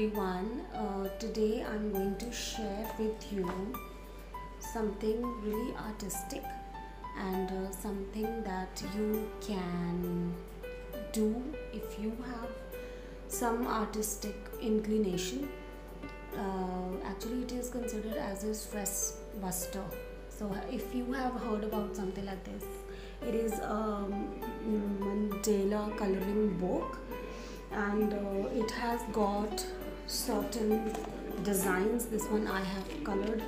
everyone. Today I'm going to share with you something really artistic and something that you can do if you have some artistic inclination. Actually, it is considered as a stress buster. So, if you have heard about something like this, it is a mandala coloring book, and it has got certain designs. This one I have colored.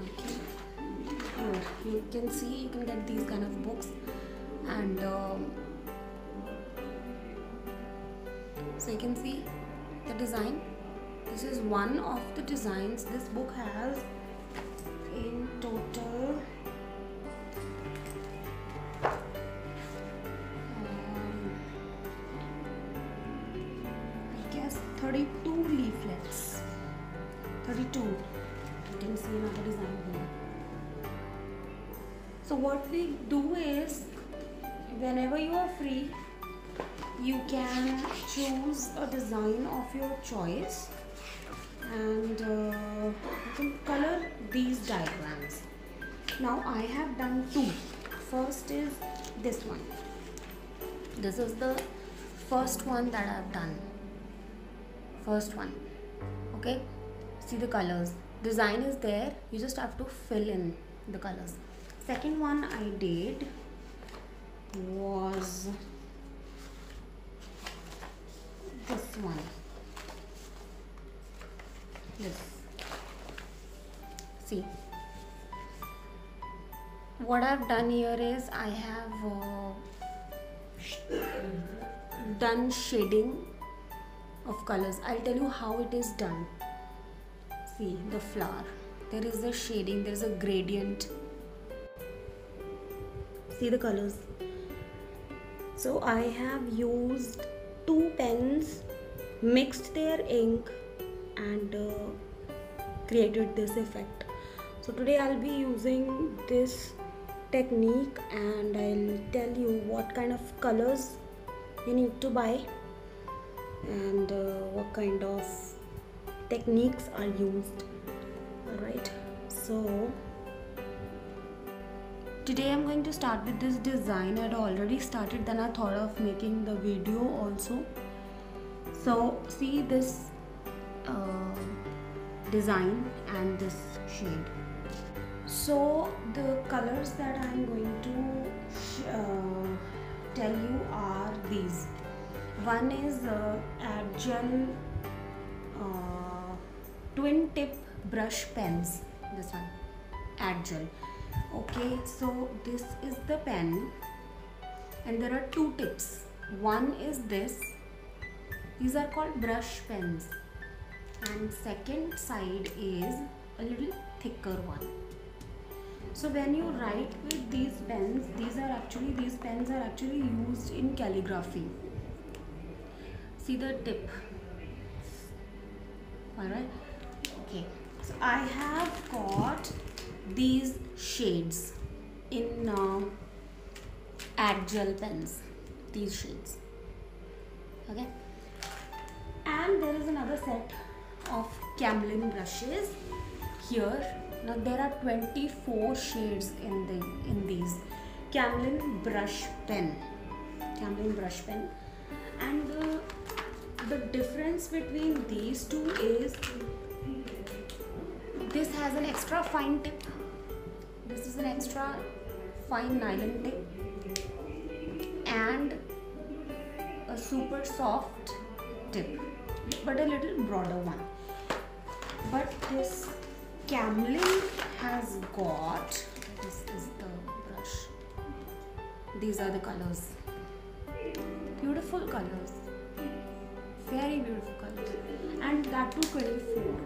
Okay. Here you can see, you can get these kind of books, and so you can see the design. This is one of the designs. This book has in total I guess 32 leaflets. 32. You can see another design here. So what we do is, whenever you are free, you can choose a design of your choice and you can color these diagrams. Now I have done two. First is this one. This is the first one that I have done. First one. Okay, see the colors. Design is there, you just have to fill in the colors. Second one I did was this one. This. See, what I've done here is I have done shading of colors. I'll tell you how it is done. See the flower, there is a shading, there is a gradient. See the colors. So I have used two pens, mixed their ink and created this effect. So today I'll be using this technique and I'll tell you what kind of colors you need to buy and what kind of techniques are used. Alright, so today I'm going to start with this design. I had already started, then I thought of making the video also. So see this design and this shade. So the colors that I'm going to tell you are these. One is Adgel twin tip brush pens. This one, Adgel. Okay, so this is the pen and there are two tips. One is this. These are called brush pens, and second side is a little thicker one. So when you write with these pens, these pens are actually used in calligraphy. See the tip. Alright, okay, so I have got these shades in Adgel pens, these shades. Okay, and there is another set of Camlin brushes here. Now there are 24 shades in these Camlin brush pen. And the difference between these two is this has an extra fine tip. This is an extra fine nylon tip and a super soft tip, but a little broader one. But this Camlin has got, this is the brush, these are the colors, beautiful colors, very beautiful colors, and that too 24.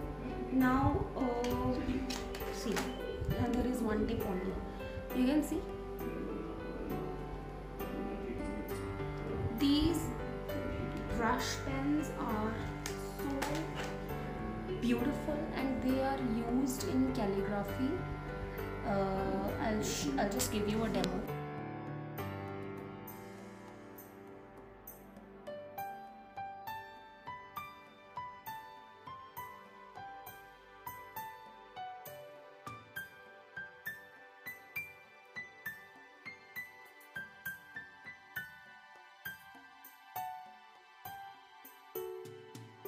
Now see, and there is one tip only, you can see these brush pens are so beautiful and they are used in calligraphy. I'll just give you a demo.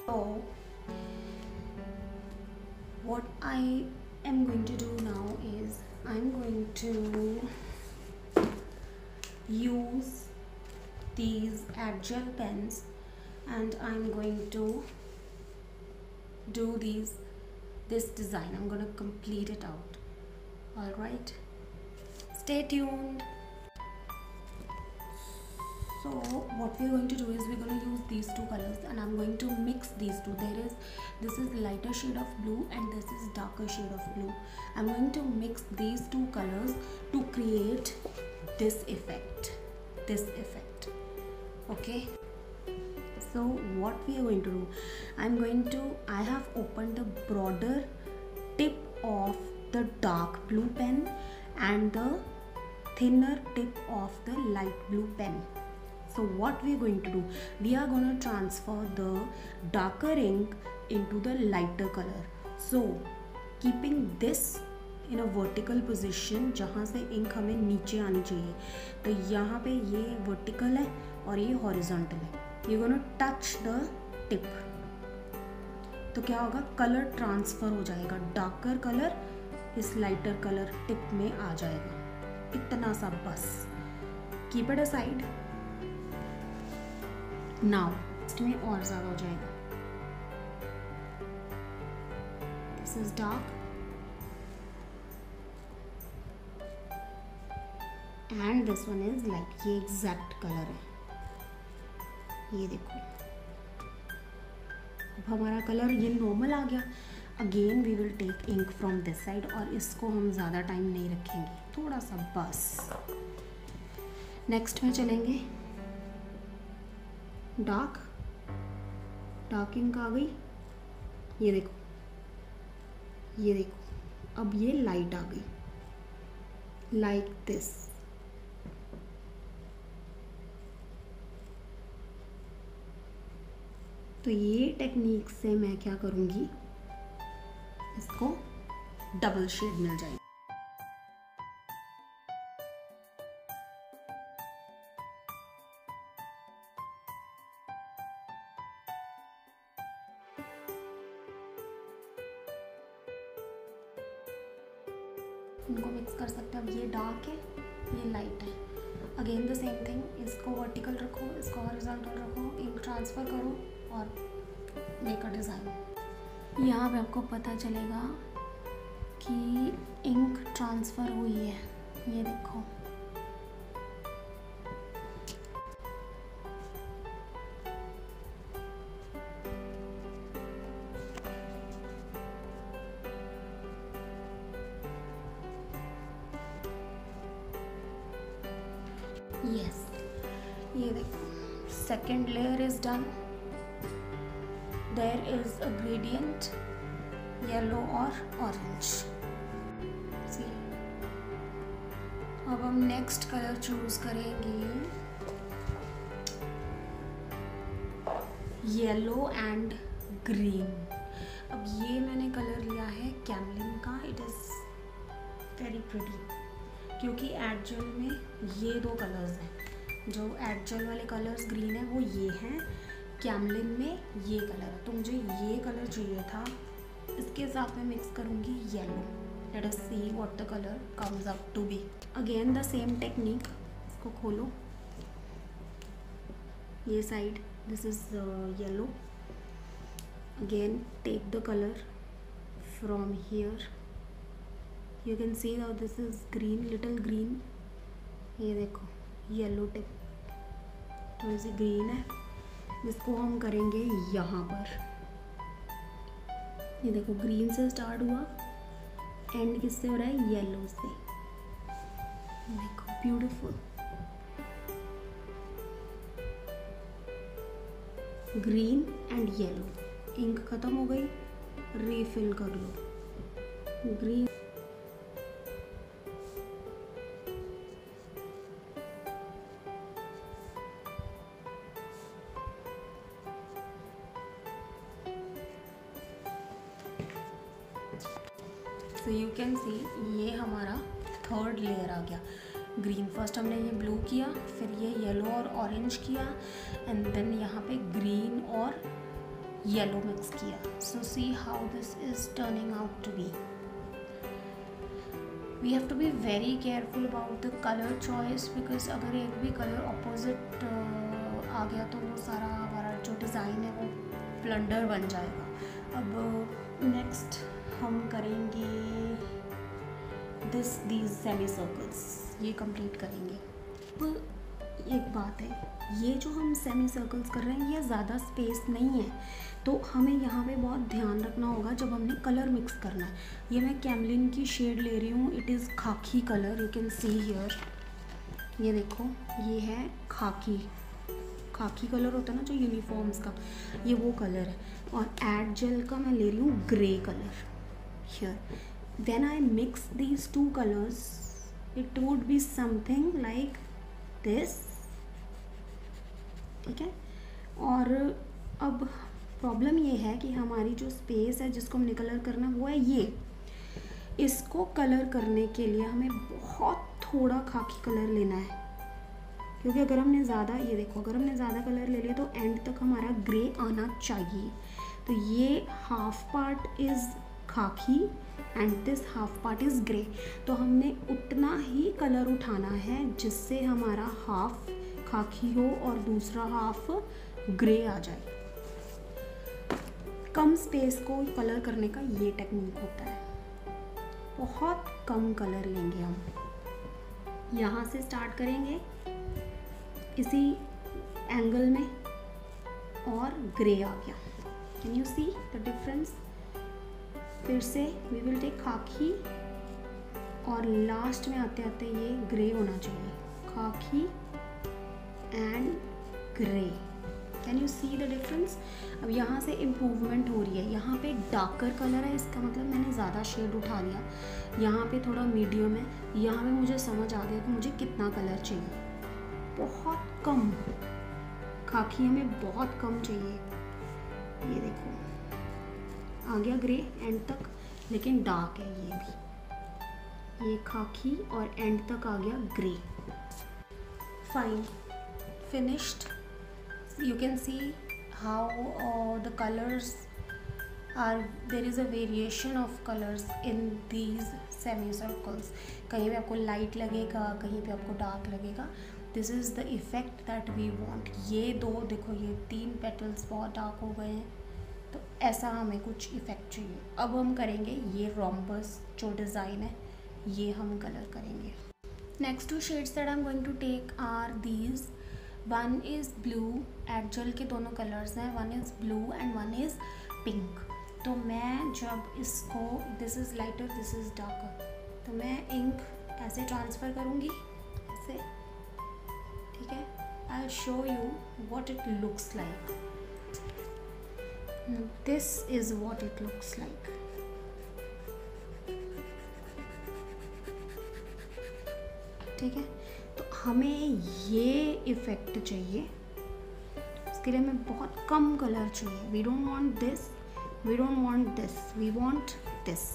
So what I am going to do now is I'm going to use these Adgel pens and I'm going to do this design. I'm going to complete it out. All right, stay tuned. So what we're going to do is we're going to use these two colors and I'm going to mix these two. This is lighter shade of blue and this is darker shade of blue. I'm going to mix these two colors to create this effect. Okay, so what we are going to do, I have opened the broader tip of the dark blue pen and the thinner tip of the light blue pen. So what we are going to do, we are going to transfer the darker ink into the lighter color. So keeping this in a vertical position, जहाँ से ink हमें नीचे आनी चाहिए, तो यहाँ पे ये vertical है और ये horizontal है. You're gonna touch the tip. तो क्या होगा, कलर ट्रांसफर हो जाएगा, डार्कर कलर इस लाइटर कलर टिप में आ जाएगा. इतना सा बस. Keep it aside. नाउ इसमें और ज़्यादा हो जाएगा. This is dark and this one is light. ये एग्जैक्ट कलर है. ये देखो, अब हमारा कलर ये नॉर्मल आ गया. Again we will take ink from this side और इसको हम ज़्यादा टाइम नहीं रखेंगे, थोड़ा सा बस. नेक्स्ट में चलेंगे. डार्क इंक आ गई. ये देखो, अब ये लाइट आ गई लाइक दिस. तो ये टेक्निक से मैं क्या करूँगी, इसको डबल शेड मिल जाएगी. इनको मिक्स कर सकते हैं. अब ये डार्क है, ये लाइट है. Again the same thing. इसको वर्टिकल रखो, इसको हॉरिजॉन्टल रखो, इंक ट्रांसफ़र करो और मेक अ डिज़ाइन. यहाँ पे आपको पता चलेगा कि इंक ट्रांसफ़र हुई है. ये देखो, यस, ये देखो, second layer is done. There is a gradient yellow और ऑरेंज. सी, अब हम नेक्स्ट कलर चूज करेंगे येलो एंड ग्रीन. अब ये मैंने कलर लिया है कैमलिन का. इट इज़ वेरी प्रिटी क्योंकि एडजेल में ये दो कलर्स हैं. जो एडजेल वाले कलर्स ग्रीन है वो ये हैं, कैमलिन में ये कलर है. तो मुझे ये कलर चाहिए था, इसके साथ में मिक्स करूँगी yellow. Let us see what the colour comes up to be. Again the same technique. इसको खोलो, ये side, this is yellow. Again take the colour from here. You can see how this is green, little green. ये देखो, yellow tip थोड़ी सी green है, जिसको हम करेंगे यहाँ पर. ये देखो, ग्रीन से स्टार्ट हुआ, एंड किससे हो रहा है, येलो से. देखो, beautiful. Green and yellow. Ink खत्म हो गई, रीफिल कर लो. Green, so you can see ये हमारा थर्ड लेयर आ गया. ग्रीन, फर्स्ट हमने ये ब्लू किया, फिर ये येलो और ऑरेंज किया, एंड देन यहाँ पे ग्रीन और येलो मिक्स किया. So see how this is turning out to be. We have to be very careful about the colour choice, because अगर एक भी कलर अपोजिट आ गया तो वो सारा हमारा जो डिज़ाइन है वो ब्लंडर बन जाएगा. अब नेक्स्ट हम करेंगे दीज सेमी सर्कल्स, ये कंप्लीट करेंगे. अब एक बात है, ये जो हम सेमी सर्कल्स कर रहे हैं ये ज़्यादा स्पेस नहीं है, तो हमें यहाँ पे बहुत ध्यान रखना होगा जब हमने कलर मिक्स करना है. ये मैं कैमलिन की शेड ले रही हूँ. इट इज़ खाकी colour, you can see here. ये देखो, ये है खाकी. खाकी कलर होता है ना जो यूनिफॉर्म्स का, ये वो कलर है. और एड जेल का मैं ले रही हूँ grey colour here. When I mix these two colours it would be something like this. ठीक है. और अब प्रॉब्लम ये है कि हमारी जो स्पेस है जिसको हमने कलर करना वो है ये. इसको कलर करने के लिए हमें बहुत थोड़ा खाकी कलर लेना है, क्योंकि अगर हमने ज़्यादा, ये देखो, अगर हमने ज़्यादा कलर ले लिया तो एंड तक हमारा ग्रे आना चाहिए. तो ये हाफ पार्ट इज़ खाकी and this half part is grey. तो हमने उतना ही कलर उठाना है जिससे हमारा हाफ खाकी हो और दूसरा हाफ ग्रे आ जाए. कम स्पेस को कलर करने का ये टेक्निक होता है. बहुत कम कलर लेंगे हम. यहाँ से स्टार्ट करेंगे इसी एंगल में और ग्रे आ गया. Can you see the difference. फिर से वी विल टेक खाकी और लास्ट में आते आते ये ग्रे होना चाहिए. खाकी and grey. Can you see the difference. अब यहाँ से इम्प्रूवमेंट हो रही है. यहाँ पे डार्कर कलर है, इसका मतलब मैंने ज़्यादा शेड उठा लिया. यहाँ पे थोड़ा मीडियम है. यहाँ पे मुझे समझ आ गया कि मुझे कितना कलर चाहिए. बहुत कम खाकी हमें बहुत कम चाहिए. ये देखो आ गया ग्रे एंड तक, लेकिन डार्क है ये भी. ये खाकी और एंड तक आ गया grey. Fine, finished. You can see how the colors are, there is a variation of colors in these semicircles. कहीं पे आपको लाइट लगेगा, कहीं पे आपको डार्क लगेगा. This is the effect that we want. ये दो देखो, ये 3 पेटल्स बहुत डार्क हो गए हैं, तो ऐसा हमें कुछ इफ़ेक्ट चाहिए. अब हम करेंगे ये रोम्बस जो डिज़ाइन है ये हम कलर करेंगे. Next 2 shades that I am going to take are these. One is blue. Add gel के दोनों कलर्स हैं. One is blue and one is pink. तो मैं जब इसको, this is lighter, this is darker, तो मैं इंक ऐसे ट्रांसफ़र करूँगी ऐसे. ठीक है. I will show you what it looks like. This is what it looks like. ठीक है. तो हमें ये इफ़ेक्ट चाहिए. इसके लिए हमें बहुत कम कलर चाहिए. We don't want this, we don't want this, we want this.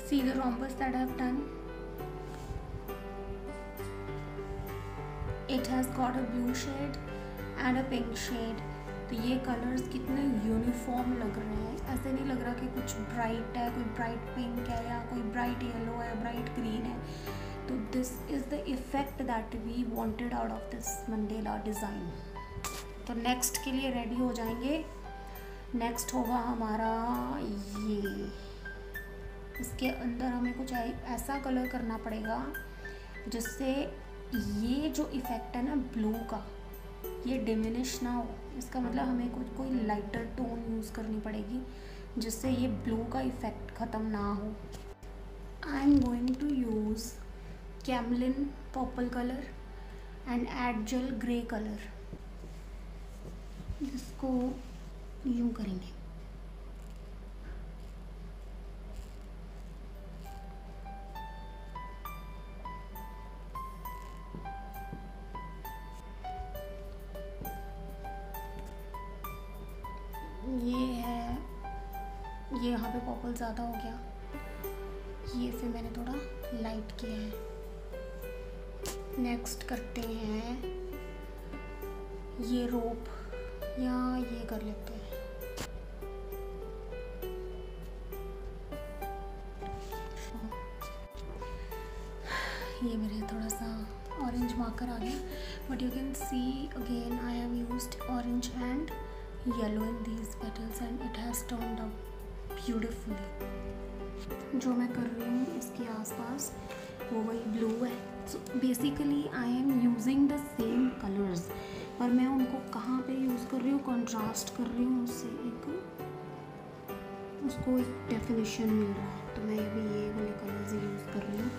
See the rhombus that I have done. It has got a blue shade and a pink shade. तो ये कलर्स कितने यूनिफॉर्म लग रहे हैं. ऐसे नहीं लग रहा कि कुछ ब्राइट है, कोई ब्राइट पिंक है या कोई ब्राइट येलो है, ब्राइट ग्रीन है. तो this is the effect that we wanted out of this mandala design. तो नेक्स्ट के लिए रेडी हो जाएंगे. नेक्स्ट होगा हमारा ये. इसके अंदर हमें कुछ ऐसा कलर करना पड़ेगा जिससे ये जो इफ़ेक्ट है ना ब्लू का, ये डिमिनिश ना हो. इसका मतलब हमें कोई लाइटर टोन यूज़ करनी पड़ेगी जिससे ये ब्लू का इफ़ेक्ट ख़त्म ना हो. I am going to use Camlin purple colour and add gel grey colour. इसको यूँ करेंगे. ये है, ये यहाँ पे पर्पल ज़्यादा हो गया, ये फिर मैंने थोड़ा लाइट किया है। नेक्स्ट करते हैं ये रोप, या ये कर लेते हैं। ये मेरे थोड़ा सा ऑरेंज मार्कर आ गया, but you can see again I have used orange and yellow in these petals and it has turned out beautifully. जो मैं कर रही हूँ इसके आसपास वो वही ब्लू है। So basically I am using the same colours, पर मैं उनको कहाँ पे यूज़ कर रही हूँ, कंट्रास्ट कर रही हूँ, उससे उसको एक डेफिनेशन मिल रहा है। तो मैं भी ये वाले कलर्स यूज़ कर रही हूँ।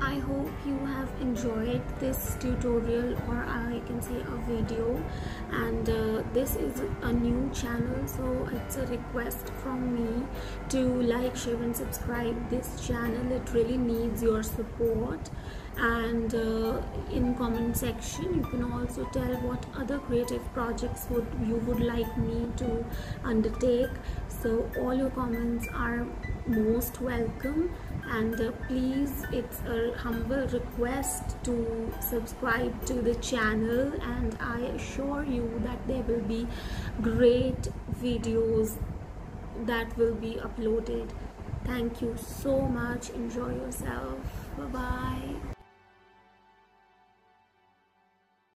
I hope you have enjoyed this tutorial, or I can say a video, and this is a new channel, so it's a request from me to like, share and subscribe this channel. It really needs your support, and in comment section you can also tell what other creative projects you would like me to undertake. So all your comments are most welcome, and please, it's a humble request to subscribe to the channel, and I assure you that there will be great videos that will be uploaded. Thank you so much. Enjoy yourself. Bye bye.